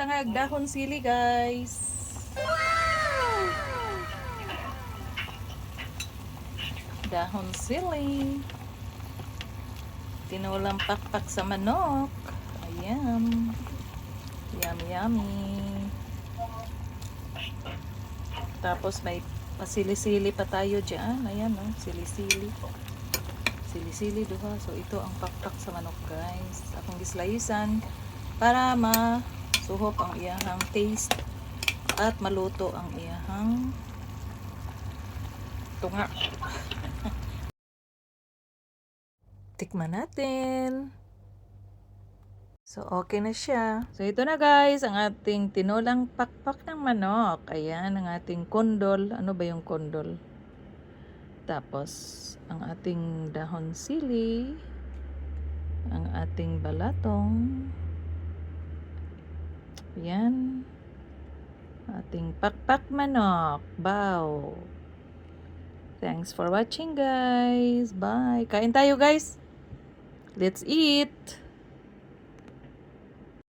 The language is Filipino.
tangag dahon sili, guys. Dahon sili. Tinulang pakpak sa manok. Ayan. Yummy, yummy. Tapos may pasili-sili pa tayo dyan. Ayan, no? Sili-sili. Sili-sili, duha. So, ito ang pakpak sa manok, guys. Akong gislayisan para masuhop ang iyahang taste at maluto ang iyahang tunga. Tikman natin. So, okay na siya. So, ito na guys, ang ating tinulang pakpak ng manok. Ayan, ang ating kondol. Ano ba yung kondol? Tapos, ang ating dahon sili. Ang ating balatong. Ayan. Ating pakpak manok. Bow. Thanks for watching guys. Bye. Kain tayo guys. Let's eat.